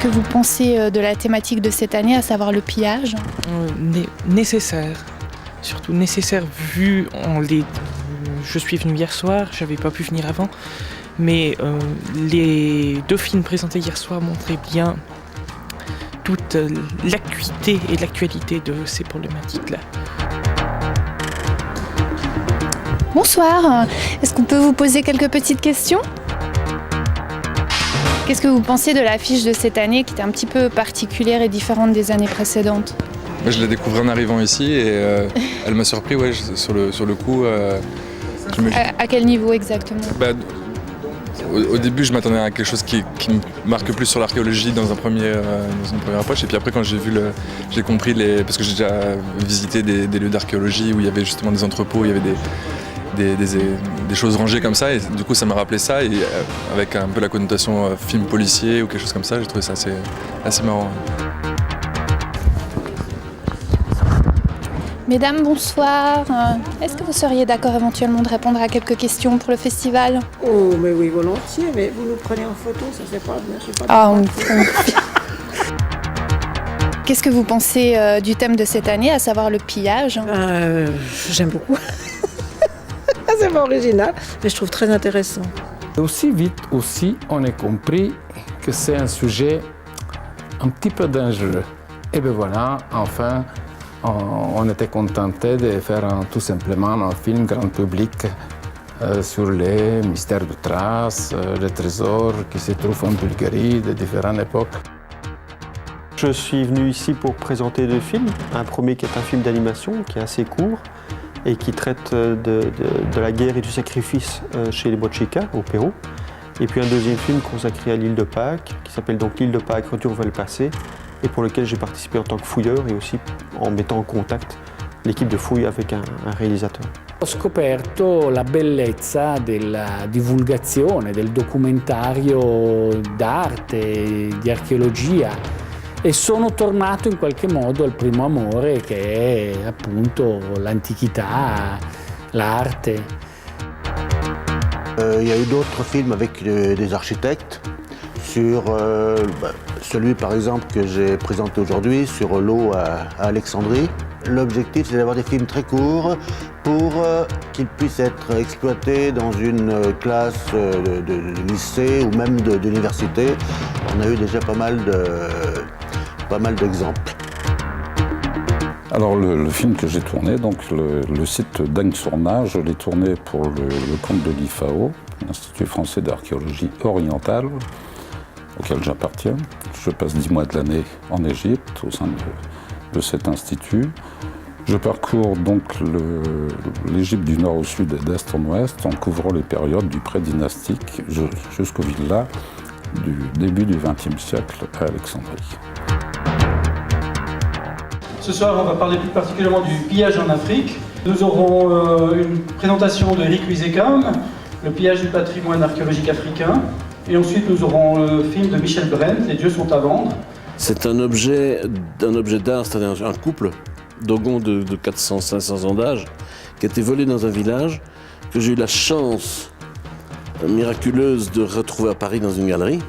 que vous pensez de la thématique de cette année, à savoir le pillage? Nécessaire. Surtout nécessaire vu je suis venu hier soir, j'avais pas pu venir avant, mais les 2 films présentés hier soir montraient bien toute l'acuité et l'actualité de ces problématiques-là. Bonsoir, est-ce qu'on peut vous poser quelques petites questions? Qu'est-ce que vous pensez de l'affiche de cette année qui était un petit peu particulière et différente des années précédentes? Moi, je l'ai découvert en arrivant ici et elle m'a surpris sur le coup. À quel niveau exactement? Au début, je m'attendais à quelque chose qui me marque plus sur l'archéologie dans une première approche. Et puis après, quand j'ai compris, parce que j'ai déjà visité des lieux d'archéologie où il y avait justement des entrepôts, où il y avait des choses rangées comme ça. Et du coup, ça m'a rappelé ça. Et avec un peu la connotation film policier ou quelque chose comme ça, j'ai trouvé ça assez marrant. Mesdames, bonsoir. Est-ce que vous seriez d'accord éventuellement de répondre à quelques questions pour le festival? Oh, mais oui, volontiers, mais vous nous prenez en photo, ça c'est pas... Qu'est-ce que vous pensez du thème de cette année, à savoir le pillage? J'aime beaucoup. C'est pas original, mais je trouve très intéressant. Aussi vite aussi, on a compris que c'est un sujet un petit peu dangereux. Et bien voilà, enfin, on était contenté de faire tout simplement un film grand public sur les mystères de Thrace, les trésors qui se trouvent en Bulgarie de différentes époques. Je suis venu ici pour présenter 2 films. Un premier qui est un film d'animation, qui est assez court et qui traite de la guerre et du sacrifice chez les Bochica, au Pérou. Et puis un deuxième film consacré à l'île de Pâques, qui s'appelle donc l'île de Pâques, Retour vers le passé, et pour lequel j'ai participé en tant que fouilleur et aussi en mettant en contact l'équipe de fouille avec un réalisateur. Ho scoperto la bellezza della divulgazione, del documentario d'arte, di archeologia e sono tornato in qualche modo al primo amore che è appunto l'antichità, l'arte. Il y a eu d'autres films avec des architectes sur celui par exemple que j'ai présenté aujourd'hui sur l'eau à Alexandrie. L'objectif c'est d'avoir des films très courts pour qu'ils puissent être exploités dans une classe de lycée ou même d'université. On a eu déjà pas mal d'exemples. Alors le film que j'ai tourné, donc le site d'Agnes-sur-Marne, je l'ai tourné pour le compte de l'IFAO, l'Institut français d'archéologie orientale, auquel j'appartiens. Je passe 10 mois de l'année en Égypte au sein de cet institut. Je parcours donc l'Égypte du nord au sud et d'est en ouest en couvrant les périodes du pré-dynastique jusqu'aux villas du début du XXe siècle à Alexandrie. Ce soir, on va parler plus particulièrement du pillage en Afrique. Nous aurons une présentation de Eric Huizekam, le pillage du patrimoine archéologique africain. Et ensuite, nous aurons le film de Michel Brent, Les dieux sont à vendre. C'est un objet d'art, c'est-à-dire un couple Dogon de 400-500 ans d'âge, qui a été volé dans un village, que j'ai eu la chance miraculeuse de retrouver à Paris dans une galerie,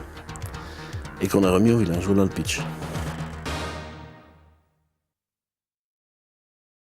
et qu'on a remis au village, voilà le pitch.